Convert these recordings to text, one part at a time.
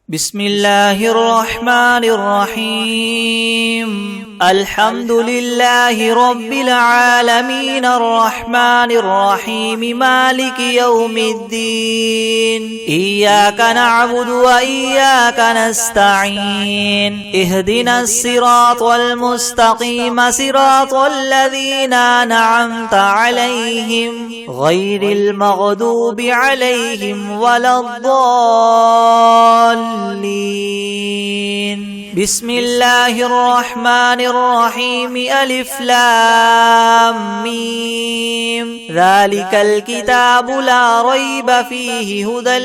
بسم الله الرحمن الرحيم. الحمد لله رب العالمين الرحمن الرحيم مالك يوم الدين. إياك نعبد وإياك نستعين. اهدنا الصراط المستقيم صراط الذين أنعمت عليهم غير المغضوب عليهم ولا الضالين. بسم الله الرحمن الرحيم. ألف لام ميم. ذلك الكتاب لا ريب فيه هدى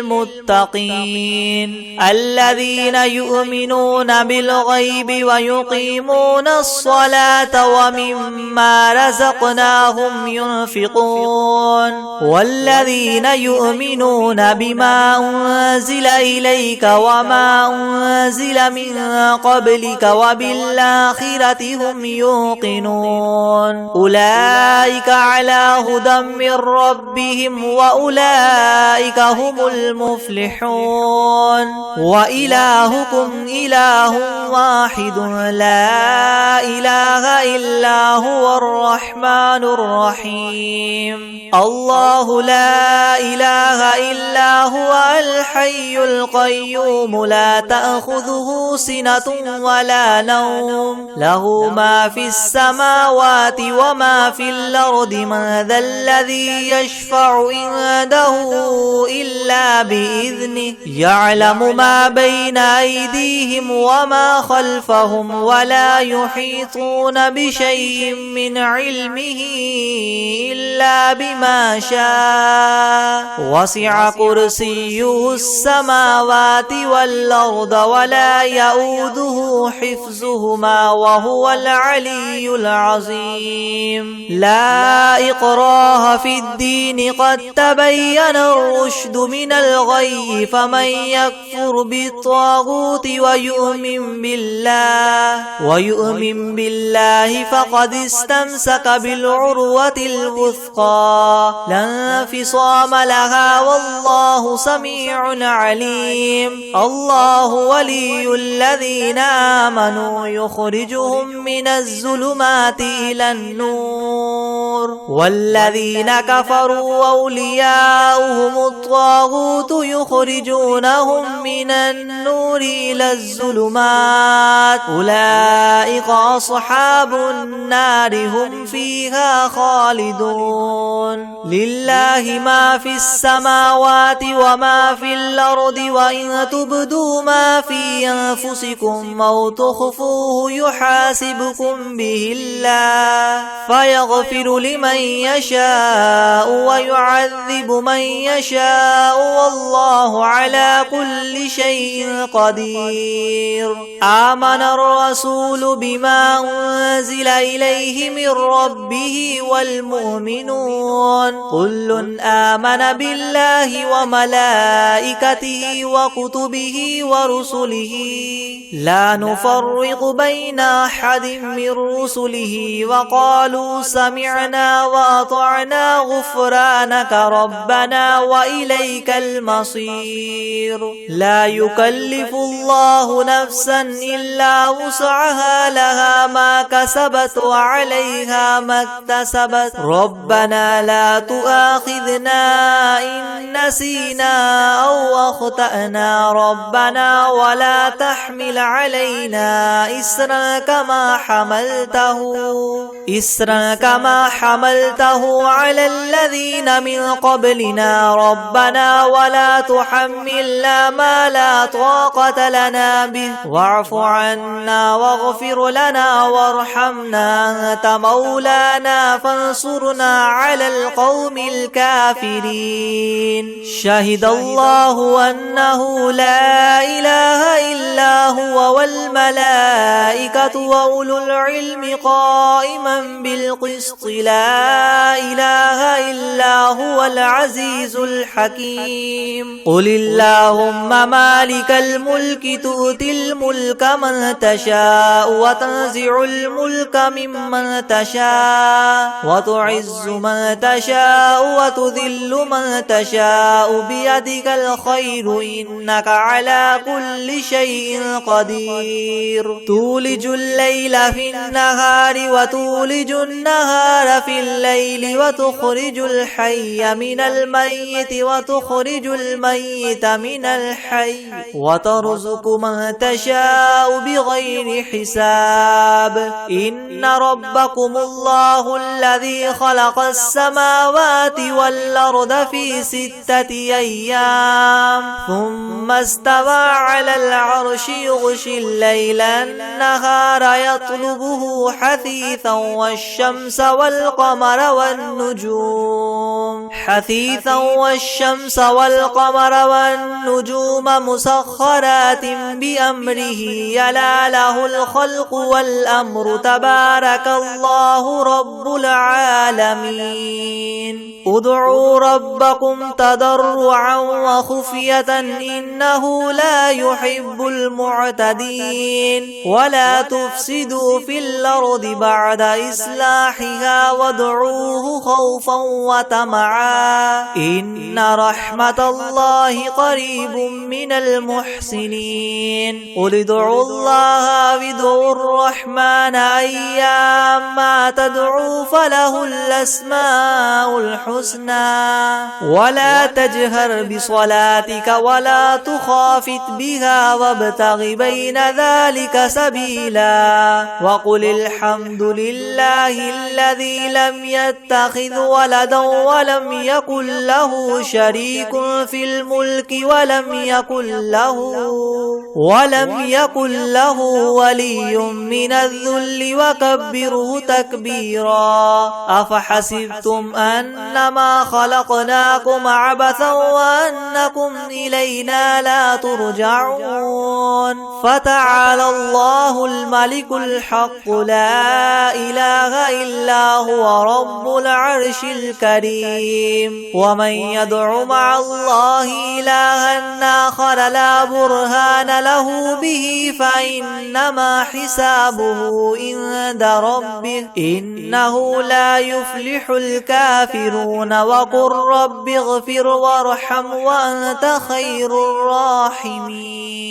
للمتقين الذين يؤمنون بالغيب ويقيمون الصلاة ومما رزقناهم ينفقون والذين يؤمنون بما أنزل إليك وما أنزل من قبلك وبالآخرة هم يوقنون أولئك على هدى من ربهم وأولئك هم المفلحون. وإلهكم إله واحد لا إله إلا هو الرحمن الرحيم. الله لا إله إلا هو الحي القيوم لا تأخذه سنة ولا نوم له ما في السماوات وما في الأرض. من ذا الذي يشفع عنده إلا بإذنه يعلم ما بين أيديهم وما خلفهم ولا يحيطون بشيء من علمه إلا بما شاء. وسع كرسيه السماوات والأرض ولا يؤوده حفظهما وهو العلي العظيم. لا إكراه في الدين قد تبين الرشد من الغي. فمن يكفر بالطاغوت ويؤمن بالله فقد استمسك بالعروة الوثقى لا انفصام لها والله سميع عليم. الله ولي الذين آمنوا يخرجهم من الظلمات إلى النور والذين كفروا أولياؤهم الطاغوت يخرجونهم من النور إلى الظلمات أولئك أصحاب النار هم فيها خالدون. لله ما في السماوات وما في الأرض وإن تبدوا ما في أنفسكم أو تخفوه يحاسبكم به الله فيغفر لمن يشاء ويعذب من يشاء والله على كل شيء قدير. آمن الرسول بما أنزل إليه من ربه والمؤمنون كل آمن بالله وملائكته وكتبه ورسله لا نفرق بين أحد من رسله وقالوا سمعنا وأطعنا غفرانك ربنا وإليك المصير. لا يكلف الله نفسا إلا وسعها لها ما كسبت وعليها ما اكتسبت ربنا لا تؤاخذنا إن نسينا أو أخطأنا ربنا ولا تحمل علينا إسرا كما حملته على الذين من قبلنا ربنا ولا تحملنا ما لا طاقة لنا به واعف عنا واغفر لنا وارحمنا أنت مولانا فانصرنا على القوم الكافرين. شهد الله أنه لا إله إلا هو والملائكة وأولو العلم قائما بالقسط لا إله إلا هو العزيز الحكيم قل اللهم مالك الملك تؤتي الملك من تشاء وتنزع الملك ممن تشاء وتعز من تشاء وتذل من تشاء بيدك الخير إنك على كل شيء قدير تولج الليل في النهار وتولج النهار في الليل وتخرج الحي من الميت وتخرج الميت من الحي وترزق من تشاء بغير حساب إن ربكم الله الذي خلق السماوات والأرض في 6 أيام ثم استوى على العرش يغشي الليل النهار يطلبه حثيثا والشمس والقمر والنجوم مسخرات بأمره يلا له الخلق والأمر تبارك الله رب العالمين ادعوا ربكم تضرعا وخفية إنه لا يحب المعتدين ولا تفسدوا في الأرض بعد إصلاحها وادعوه خوفا وطمعا إن رحمة الله قريب من المحسنين قل ادعوا الله وادعوا الرحمن أيما تدعوا فله الأسماء الحسنى ولا تجهر بصلاتك ولا تخافت بها وابتغ بين ذلك سبيلا وقل الحمد لله الذي لم يتخذ ولدا ولم يكن له شريك في الملك ولم يكن له ولي من الذل وكبره تكبيرا أفحسبتم أنما خلقناكم عبثا وأنكم إلينا لا ترجعون فتعالى الله الملك الحق لا إله إلا هو رب العرش الكريم ومن يدع مع الله إلها آخر لا برهان له به فإنما حسابه عند ربه إنه لا يفلح الكافرون وقل رب اغفر وارحم وأنت خير الراحمين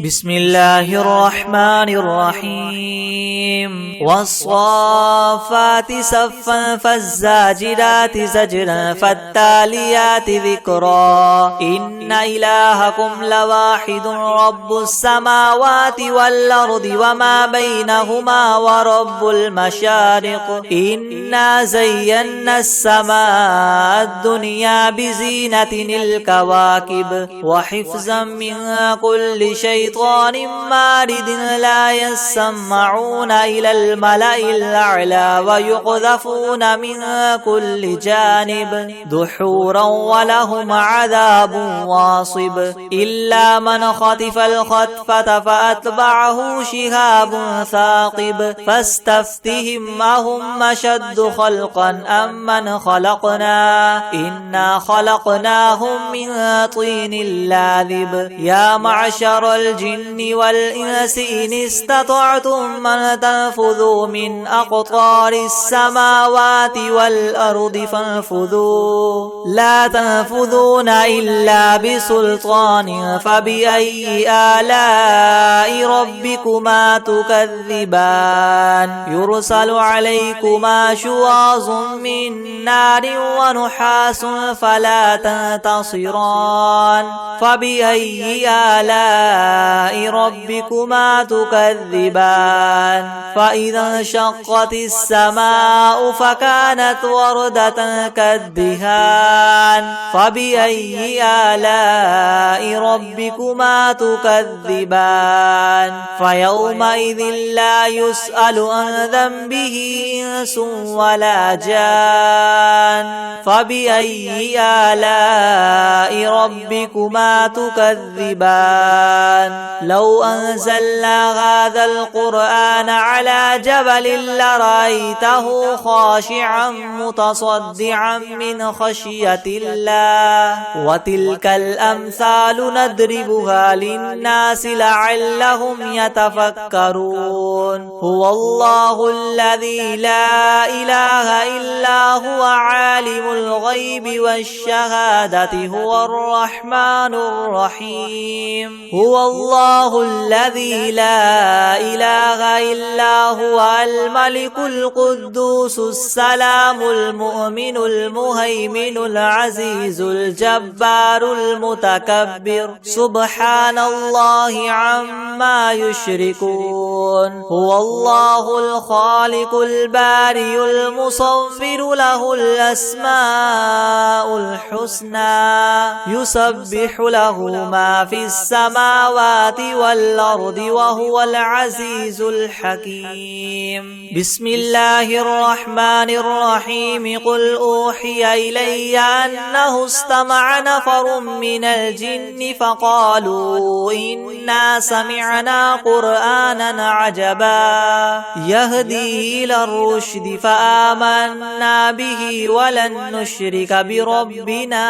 بسم الله الرحمن الرحيم والصافات صفا فالزاجرات زجرا فالتاليات ذكرا إن إلهكم لواحد رب السماوات والأرض وما بينهما ورب المشارق إنا زينا السماء الدنيا بزينة الكواكب وحفظا من كل شيطان مارد لا يسمعون إلى الملأ الأعلى ويقذفون من كل جانب دحورا ولهم عذاب واصب إلا من خطف الخطفة فأتبعه شهاب ثاقب فاستفتهم أهم أشد خلقا أم من خلقنا إنا خلقناهم من طين لاذب يا معشر الجن والإنس إن استطعتم أن تنفذوا من أقطار السماوات والأرض فانفذوا لا تنفذون إلا بسلطان فبأي آلاء ربكما تكذبان يرسل عليكما شواظ من نار ونحاس فلا تنتصران فبأي آلاء ربكما تكذبان فإذا انشقت السماء فكانت وردة كالدهان فبأي آلاء ربكما تكذبان فيومئذ لا يسأل عن ذنبه إنس ولا جان فبأي آلاء ربكما تكذبان لو أنزلنا هذا القرآن على جبل لرأيته خاشعا متصدعا من خشية الله وتلك الأمثال نضربها للناس لعلهم يتفكرون هو الله الذي لا إله إلا هو عالم الغيب والشهادة هو الرحمن الرحيم هو الله الذي لا إله إلا هو الملك القدوس السلام المؤمن المهيمن العزيز الجبار المتكبر سبحان الله عما يشركون هو الله الخالق البارئ المصور له الأسماء الحسنى يسبح له ما في السماوات والأرض وهو العزيز الحكيم بسم الله الرحمن الرحيم قل أوحي إلي أنه استمع نفر من الجن فقالوا إنا سمعنا قرآنا عجبا يهدي إلى الرشد فآمنا به ولن نشرك بربنا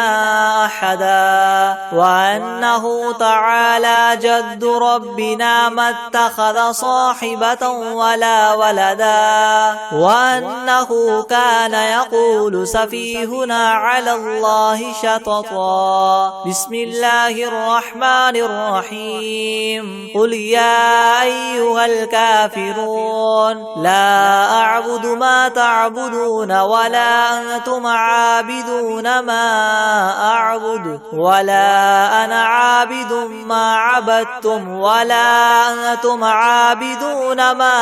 أحدا وأنه تعالى جد ربنا ما اتخذ صاحبة ولا ولدا وأنه كان يقول سفيهنا على الله شططا بسم الله الرحمن الرحيم قل يا أيها الكافرون لا أعبد ما تعبدون ولا أنتم عابدون ما أعبد ولا أنا عابد ما عبدتم ولا أنتم عابدون ما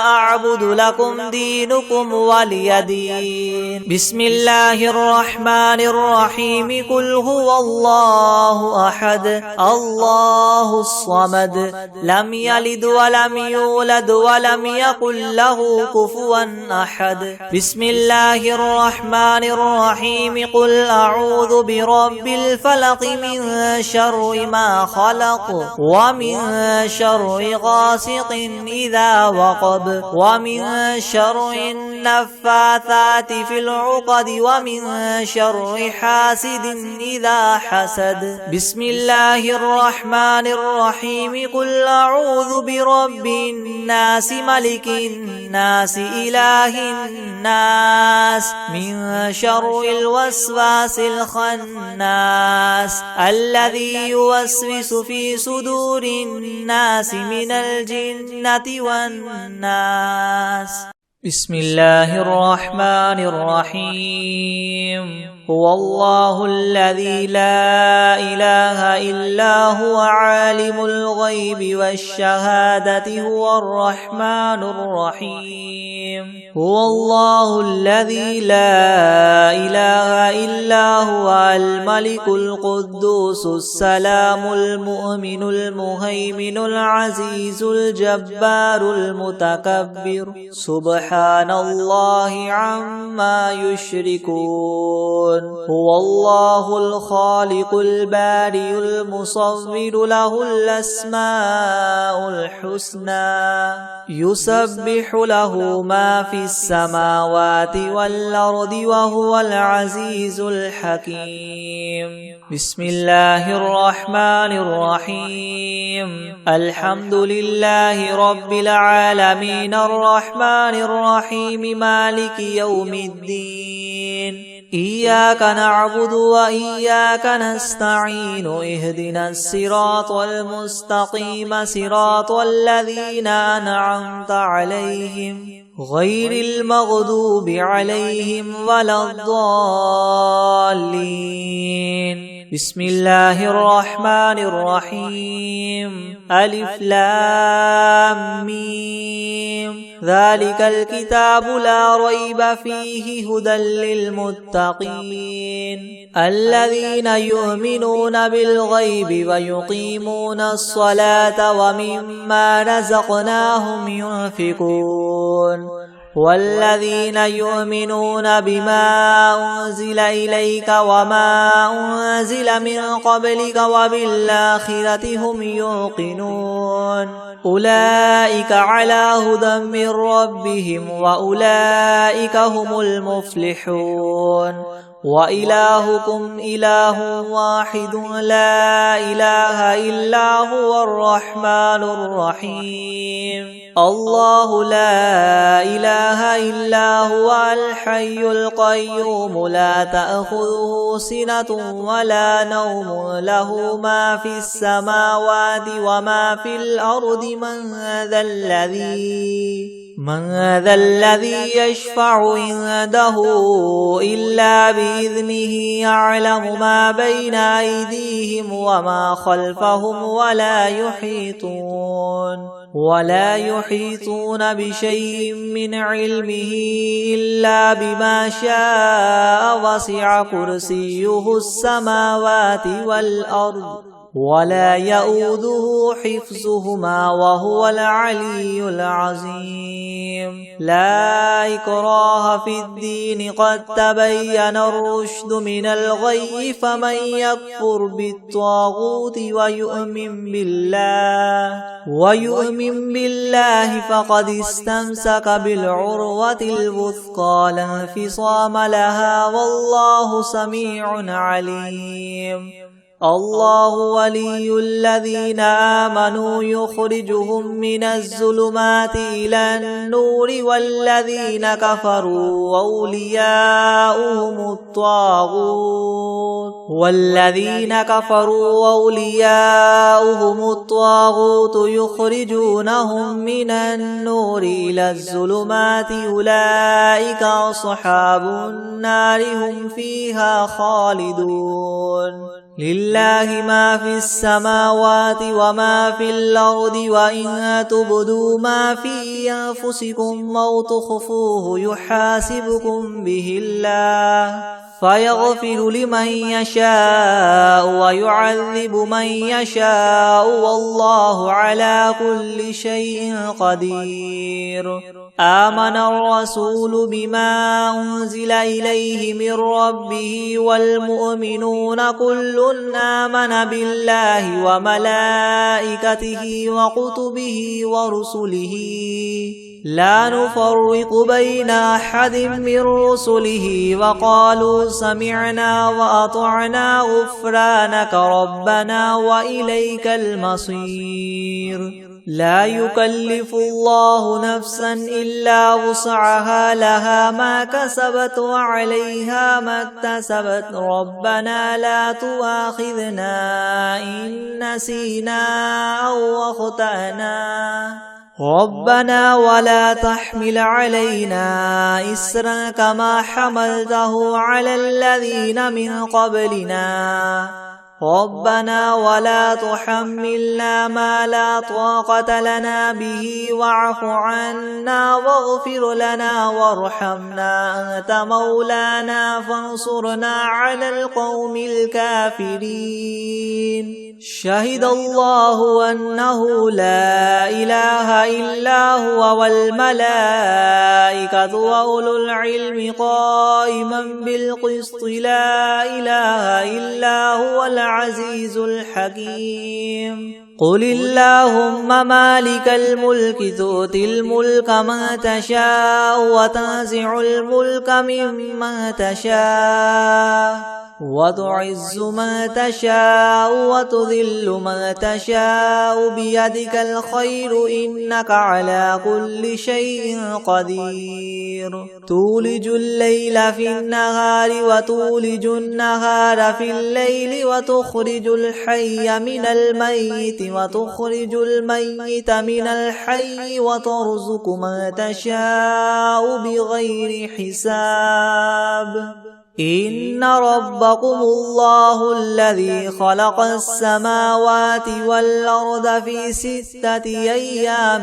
أعبد لكم دينكم ولي دين بسم الله الرحمن الرحيم قل هو الله أحد الله الصمد لم يلد ولم يولد ولم يكن له كفوا أحد بسم الله الرحمن الرحيم قل أعوذ برب الفلق من شر ما خلق ومن شر غاسق إذا وقب ومن شر النفاثات في العقد ومن شر حاسد إذا حسد بسم الله الرحمن الرحيم قل أعوذ برب الناس ملك الناس إله الناس من شر الوسواس الخناس الذي يوسوس في صدور الناس من الجنة والناس بسم الله الرحمن الرحيم هو الله الذي لا إله إلا هو عالم الغيب والشهادة هو الرحمن الرحيم هو الله الذي لا إله إلا هو الملك القدوس السلام المؤمن المهيمن العزيز الجبار المتكبر سبحان الله عما يشركون هو الله الخالق البارئ المصور له الأسماء الحسنى يسبح له ما في السماوات والأرض وهو العزيز الحكيم بسم الله الرحمن الرحيم الحمد لله رب العالمين الرحمن الرحيم مالك يوم الدين إياك نعبد وإياك نستعين اهدنا الصراط المستقيم صراط الذين أنعمت عليهم غير المغضوب عليهم ولا الضالين بسم الله الرحمن الرحيم ألف لام ميم ذلك الكتاب لا ريب فيه هدى للمتقين الذين يؤمنون بالغيب ويقيمون الصلاة ومما رزقناهم ينفقون والذين يؤمنون بما أنزل إليك وما أنزل من قبلك وبالآخرة هم يوقنون أولئك على هدى من ربهم وأولئك هم المفلحون وإلهكم إله واحد لا إله إلا هو الرحمن الرحيم الله لا إله إلا هو الحي القيوم لا تأخذه سنة ولا نوم له ما في السماوات وما في الأرض من ذا الذي يشفع عنده إلا بإذنه يعلم ما بين أيديهم وما خلفهم ولا يحيطون بشيء من علمه إلا بما شاء وسع كرسيه السماوات والأرض ولا يؤوده حفظهما وهو العلي العظيم لا إكراه في الدين قد تبين الرشد من الغي فمن يكفر بالطاغوت ويؤمن بالله فقد استمسك بالعروة الوثقى لا انفصام لها والله سميع عليم الله ولي الذين آمنوا يخرجهم من الظلمات إلى النور والذين كفروا أولياؤهم الطاغوت يخرجونهم من النور إلى الظلمات أولئك أصحاب النار هم فيها خالدون لله ما في السماوات وما في الأرض وإن تبدوا ما في أنفسكم أو تخفوه يحاسبكم به الله فيغفر لمن يشاء ويعذب من يشاء والله على كل شيء قدير آمن الرسول بما أنزل إليه من ربه والمؤمنون كل آمن بالله وملائكته وكتبه ورسله لا نفرق بين أحد من رسله وقالوا سمعنا وأطعنا غفرانك ربنا وإليك المصير لا يكلف الله نفسا إلا وسعها لها ما كسبت وعليها ما اكتسبت ربنا لا تؤاخذنا إن نسينا أو أخطأنا ربنا ولا تحمل علينا إسرا كما حملته على الذين من قبلنا ربنا ولا تحملنا ما لا طاقة لنا به واعف عنا واغفر لنا وارحمنا أنت مولانا فانصرنا على القوم الكافرين شهد الله أنه لا إله إلا هو والملائكة وأولو العلم قائما بالقسط لا إله إلا هو العزيز الحكيم قل اللهم مالك الملك تؤتي الملك من تشاء وتنزع الملك ممن تشاء وتعز من تشاء وتذل من تشاء بيدك الخير إنك على كل شيء قدير تولج الليل في النهار وتولج النهار في الليل وتخرج الحي من الميت وتخرج الميت من الحي وترزق من تشاء بغير حساب إن ربكم الله الذي خلق السماوات والأرض في 6 أيام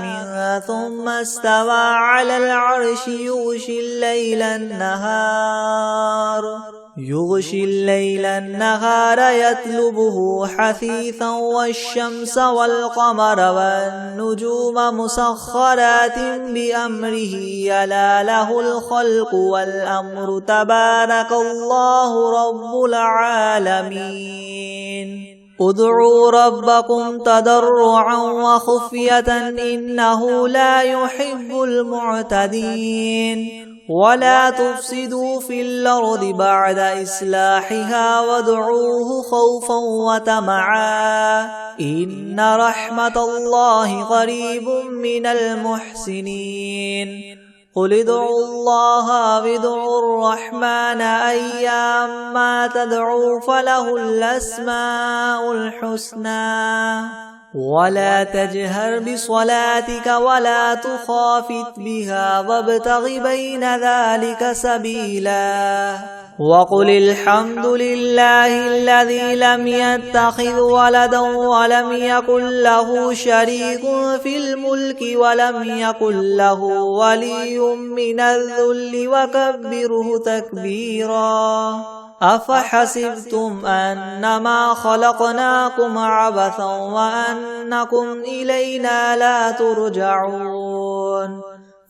ثم استوى على العرش يغشي الليل النهار يغشي الليل النهار يطلبه حثيثا والشمس والقمر والنجوم مسخرات بأمره ألا له الخلق والأمر تبارك الله رب العالمين ادعوا ربكم تضرعا وخفية إنه لا يحب المعتدين ولا تفسدوا في الأرض بعد إصلاحها وادعوه خوفا وطمعا إن رحمة الله قريب من المحسنين قل ادعوا الله وادعوا الرحمن أيما تدعوا فله الأسماء الحسنى ولا تجهر بصلاتك ولا تخافت بها وابتغ بين ذلك سبيلا وقل الحمد لله الذي لم يتخذ ولدا ولم يكن له شريك في الملك ولم يكن له ولي من الذل وكبره تكبيرا أفحسبتم أنما خلقناكم عبثا وأنكم إلينا لا ترجعون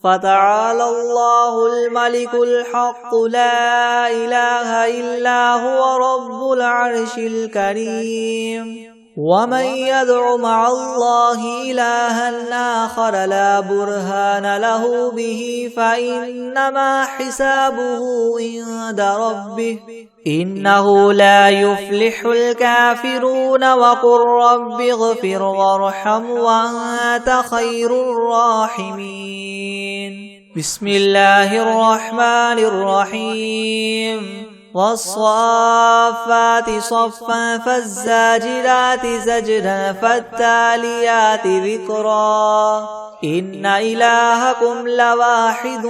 فتعالى الله الملك الحق لا إله إلا هو رب العرش الكريم ومن يدع مع الله إلها آخر لا برهان له به فإنما حسابه عند ربه إنه لا يفلح الكافرون وقل رب اغفر وارحم وأنت خير الراحمين بسم الله الرحمن الرحيم والصافات صفا فالزاجرات زجرا فالتاليات ذكرا إن إلهكم لواحد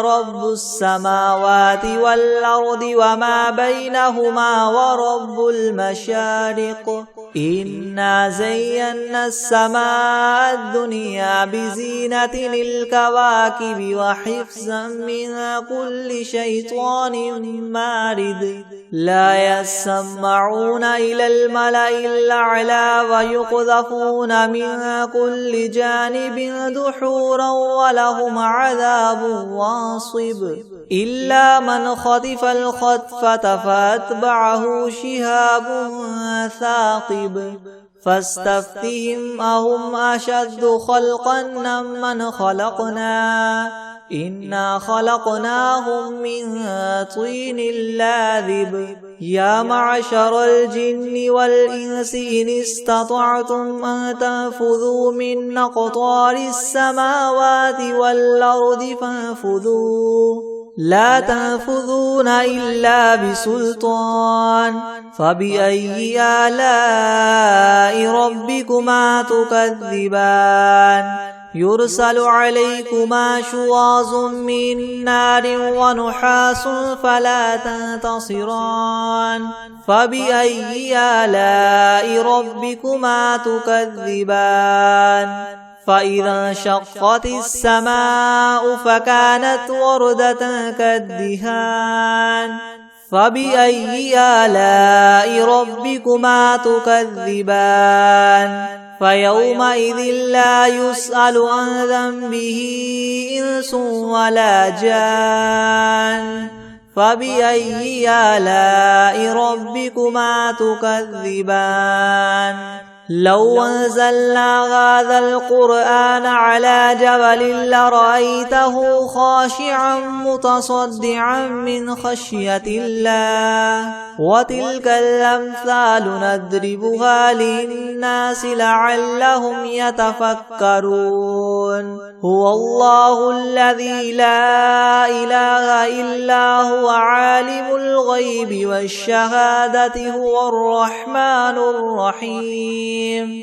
رب السماوات والأرض وما بينهما ورب المشارق إنا زينا السماء الدنيا بزينة الكواكب وحفظا من كل شيطان مارد لا يسمعون إلى الملأ الأعلى ويقذفون من كل جانب دحورا ولهم عذاب واصب إلا من خطف الخطفة فأتبعه شهاب ثاقب فاستفتهم أهم أشد خلقا أم من خلقنا إنا خلقناهم من طين لاذب يا معشر الجن والإنس إن استطعتم أن تنفذوا من أقطار السماوات والأرض فانفذوا لا تنفذون إلا بسلطان فبأي آلاء ربكما تكذبان يرسل عليكما شواظ من نار ونحاس فلا تنتصران فبأي آلاء ربكما تكذبان فإذا انشقت السماء فكانت وردة كالدهان فبأي آلاء ربكما تكذبان فيومئذ لا يسأل عن ذنبه إنس ولا جان فبأي آلاء ربكما تكذبان لو أنزلنا هذا القرآن على جبل لرأيته خاشعا متصدعا من خشية الله وتلك الأمثال نضربها للناس لعلهم يتفكرون هو الله الذي لا إله إلا هو عالم الغيب والشهادة هو الرحمن الرحيم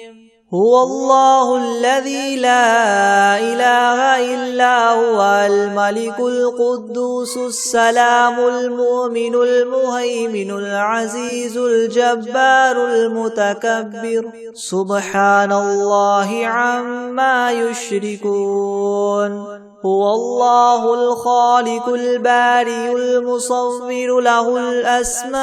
هو الله الذي لا إله إلا هو الملك القدوس السلام المؤمن المهيمن العزيز الجبار المتكبر سبحان الله عما يشركون هو الله الخالق البارئ المصور له الأسماء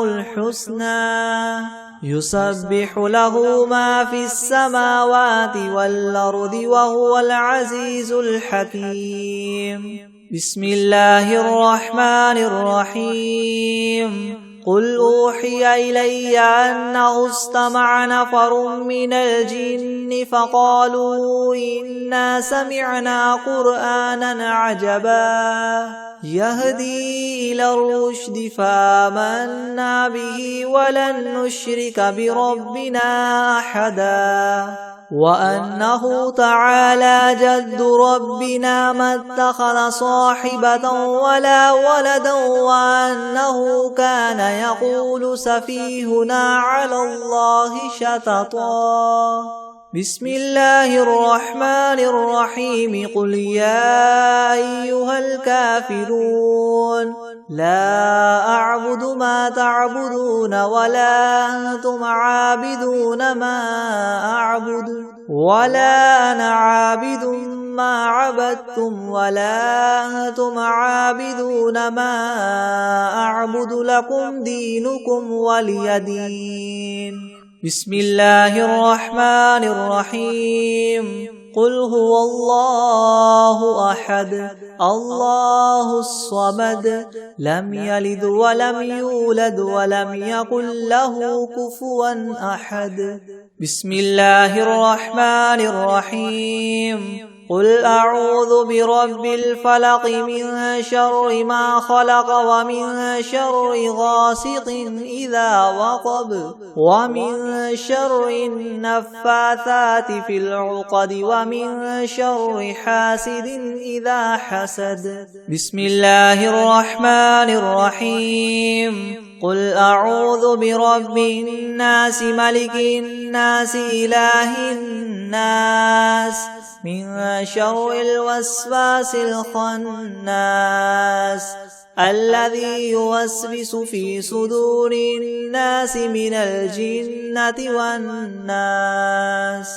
الحسنى يسبح له ما في السماوات والأرض وهو العزيز الحكيم بسم الله الرحمن الرحيم قل أوحي إلي أنه استمع نفر من الجن فقالوا إنا سمعنا قرآنا عجبا يهدي إلى الرشد فآمنا به ولن نشرك بربنا أحدا وأنه تعالى جد ربنا ما اتخذ صاحبة ولا ولدا وأنه كان يقول سفيهنا على الله شططا بسم الله الرحمن الرحيم قل يا أيها الكافرون لا أعبد ما تعبدون ولا أنتم عابدون ما أعبد ولا أنا عابد ما عبدتم ولا أنتم عابدون ما أعبد لكم دينكم ولي دين بسم الله الرحمن الرحيم قل هو الله أحد الله الصمد لم يلد ولم يولد ولم يكن له كفوا أحد بسم الله الرحمن الرحيم قل أعوذ برب الفلق من شر ما خلق ومن شر غاسق إذا وقب ومن شر النفاثات في العقد ومن شر حاسد إذا حسد بسم الله الرحمن الرحيم قل أعوذ برب الناس ملك الناس إله الناس من شر الوسواس الخناس الذي يوسوس في صدور الناس من الجنة والناس